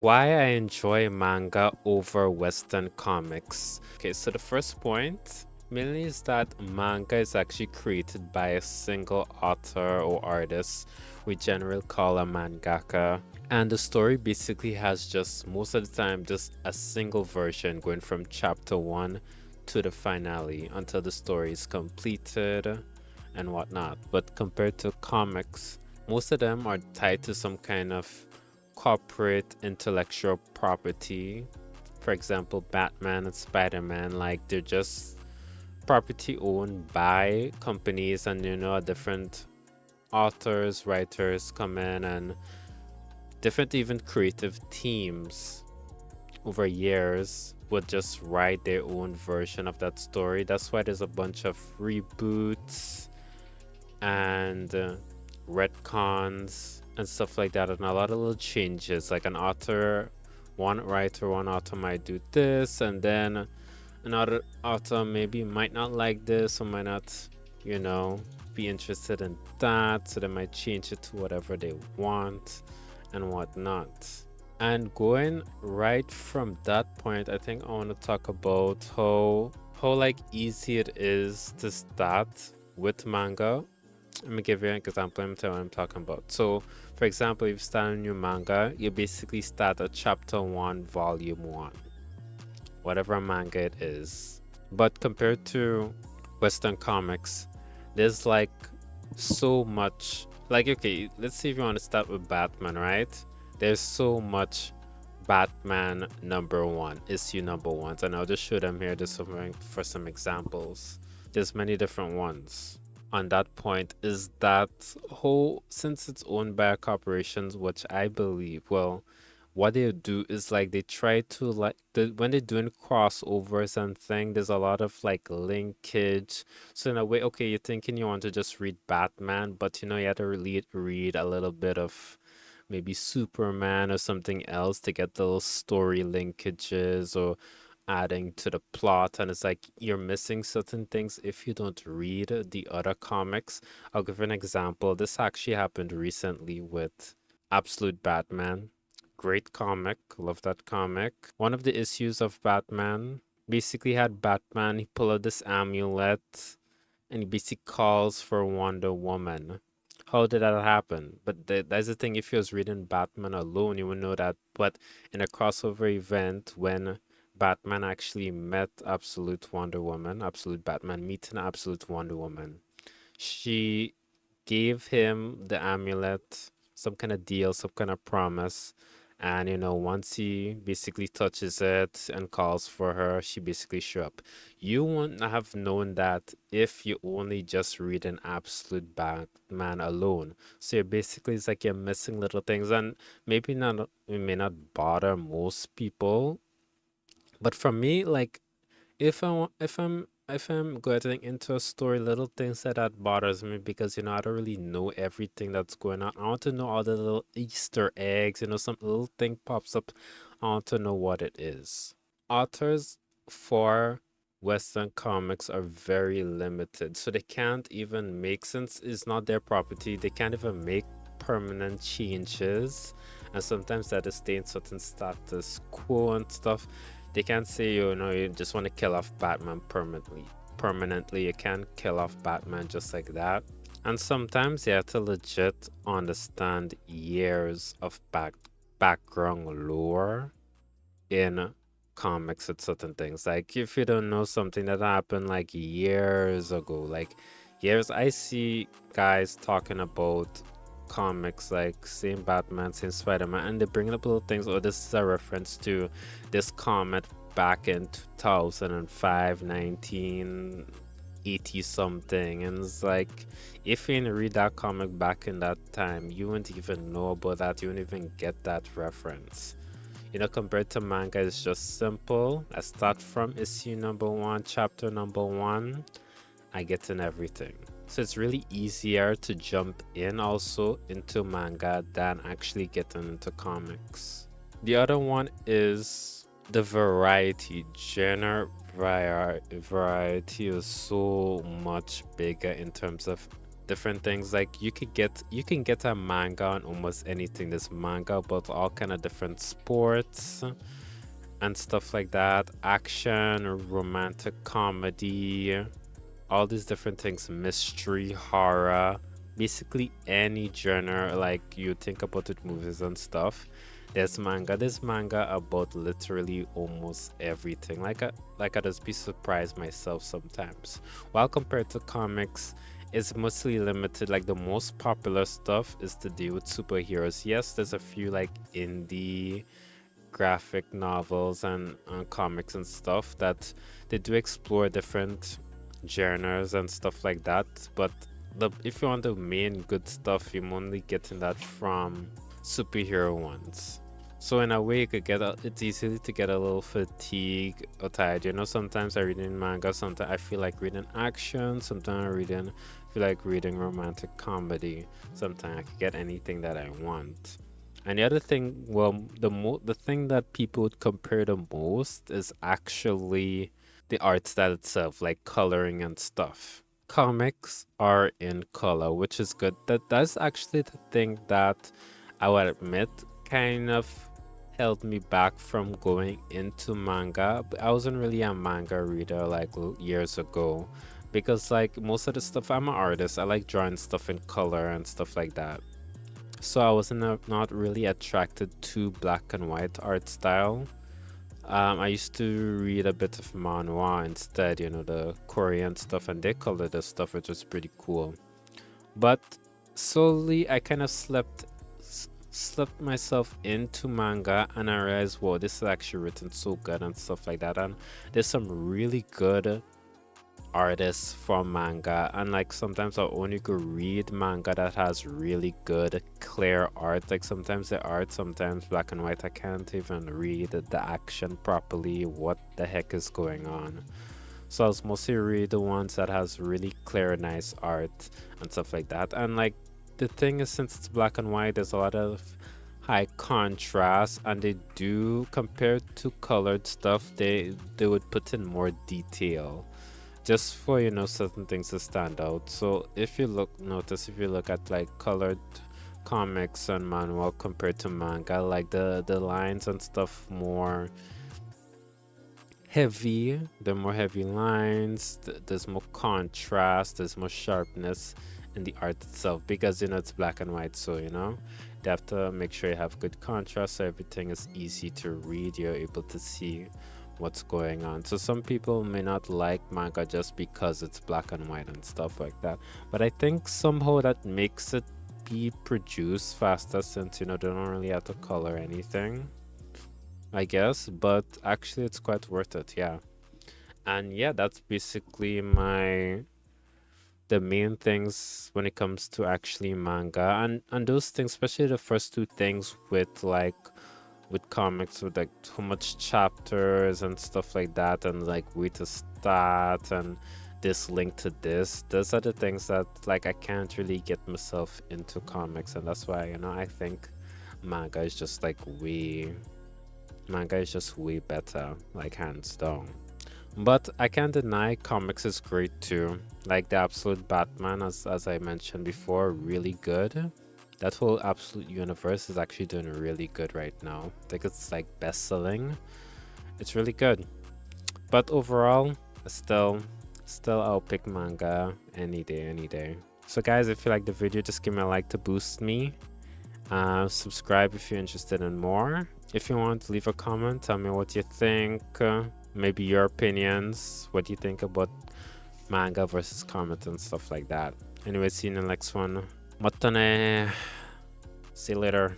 Why I enjoy manga over Western comics. Okay, so the first point mainly is that manga is actually created by a single author or artist, we generally call a mangaka. And the story basically has just most of the time just a single version going from chapter one to the finale until the story is completed and whatnot. But compared to comics, most of them are tied to some kind of corporate intellectual property. For example, Batman and Spider-Man, like they're just property owned by companies, and different authors, writers come in, and different even creative teams over years would just write their own version of that story. That's why there's a bunch of reboots and retcons and stuff like that, and a lot of little changes. Like one author might do this, and then another author maybe might not like this or might not, you know, be interested in that. So they might change it to whatever they want and whatnot. And going right from that point, I think I want to talk about how like easy it is to start with manga. Let me give you an example. Let me tell you what I'm talking about. So, for example, if you start a new manga, you basically start at chapter 1, volume 1, whatever manga it is. But compared to Western comics, there's like so much. Like, okay, let's see if you want to start with Batman, right? There's so much Batman number one, issue number ones, and I'll just show them here just for some examples. There's many different ones. On that point is that whole, since it's owned by corporations, which I believe, well, what they do is like they try to when they're doing crossovers and thing, there's a lot of like linkage. So in a way, okay, you're thinking you want to just read Batman, but you have to read a little bit of maybe Superman or something else to get those story linkages or adding to the plot. And it's like you're missing certain things if you don't read the other comics. I'll give an example. This actually happened recently with Absolute Batman. Great comic. Love that comic. One of the issues of Batman basically had Batman, he pulled out this amulet and he basically calls for Wonder Woman. How did that happen? But that's the thing, if you was reading Batman alone, you would know that. But in a crossover event, when Batman actually met Absolute Wonder Woman, Absolute Batman meeting Absolute Wonder Woman, she gave him the amulet, some kind of deal, some kind of promise. And once he basically touches it and calls for her, she basically show up. You wouldn't have known that if you only just read an Absolute Batman alone. So you're basically, it's like you're missing little things, and maybe not, it may not bother most people, but for me, like if I'm getting into a story, little things that bothers me because I don't really know everything that's going on. I want to know all the little Easter eggs. Some little thing pops up. I want to know what it is. Authors for Western comics are very limited, so they can't even make, since it's not their property, they can't even make permanent changes, and sometimes that is stay in certain status quo and stuff. They can't say you just want to kill off Batman permanently. You can't kill off Batman just like that. And sometimes you have to legit understand years of background lore in comics with certain things. Like if you don't know something that happened like years ago, like years, I see guys talking about comics like same Batman, same Spider-Man, and they're bringing up little things. Oh, this is a reference to this comic back in 2005, 1980 something, and it's like if you didn't read that comic back in that time, you wouldn't even know about that. You wouldn't even get that reference. Compared to manga, it's just simple. I start from issue number one, chapter number one. I get in everything. So it's really easier to jump in also into manga than actually getting into comics. The other one is the variety. Variety is so much bigger in terms of different things. Like you can get a manga on almost anything. There's manga about all kind of different sports and stuff like that, action, romantic comedy, all these different things, mystery, horror, basically any genre like you think about it, movies and stuff. There's manga about literally almost everything. Like I just be surprised myself sometimes. While compared to comics, it's mostly limited. Like the most popular stuff is to deal with superheroes. Yes, there's a few like indie graphic novels and comics and stuff that they do explore different genres and stuff like that. But if you want the main good stuff, you're only getting that from superhero ones. So in a way, it's easy to get a little fatigued or tired. You know, sometimes I read in manga, sometimes I feel like reading action, sometimes feel like reading romantic comedy. Sometimes I can get anything that I want. And the other thing, well, the thing that people would compare the most is actually the art style itself, like coloring and stuff. Comics are in color, which is good. That's actually the thing that I would admit kind of held me back from going into manga. But I wasn't really a manga reader like years ago because like most of the stuff, I'm an artist. I like drawing stuff in color and stuff like that. So I wasn't not really attracted to black and white art style. I used to read a bit of manhwa instead, you know, the Korean stuff, and they color the stuff, which was pretty cool. But slowly, I kind of slept myself into manga, and I realized, whoa, this is actually written so good and stuff like that. And there's some really good artists from manga, and like sometimes I only go read manga that has really good clear art. Like sometimes the art, sometimes black and white, I can't even read the action properly, what the heck is going on. So I was mostly read the ones that has really clear nice art and stuff like that. And like the thing is, since it's black and white, there's a lot of high contrast, and they do, compared to colored stuff, they would put in more detail just for, you know, certain things to stand out. So if you look at like colored comics and manhwa compared to manga, like the lines and stuff more heavy, they're more heavy lines, there's more contrast, there's more sharpness in the art itself, because you know it's black and white, so you know they have to make sure you have good contrast so everything is easy to read, you're able to see what's going on. So some people may not like manga just because it's black and white and stuff like that, but I think somehow that makes it be produced faster, since you know they don't really have to color anything, I guess. But actually it's quite worth it, yeah. And yeah, that's basically the main things when it comes to actually manga, and those things, especially the first two things with like with comics, with like too much chapters and stuff like that, and like where to start and this link to this, those are the things that like I can't really get myself into comics, and that's why, you know, I think manga is just like way better, like hands down. But I can't deny comics is great too. Like the Absolute Batman, as I mentioned before, really good. That whole Absolute universe is actually doing really good right now. I think it's like best selling. It's really good. But overall, still I'll pick manga any day, any day. So guys, if you like the video, just give me a like to boost me. Subscribe if you're interested in more. If you want to leave a comment, tell me what you think. Maybe your opinions, what you think about manga versus comics and stuff like that. Anyway, see you in the next one. Matane. See you later.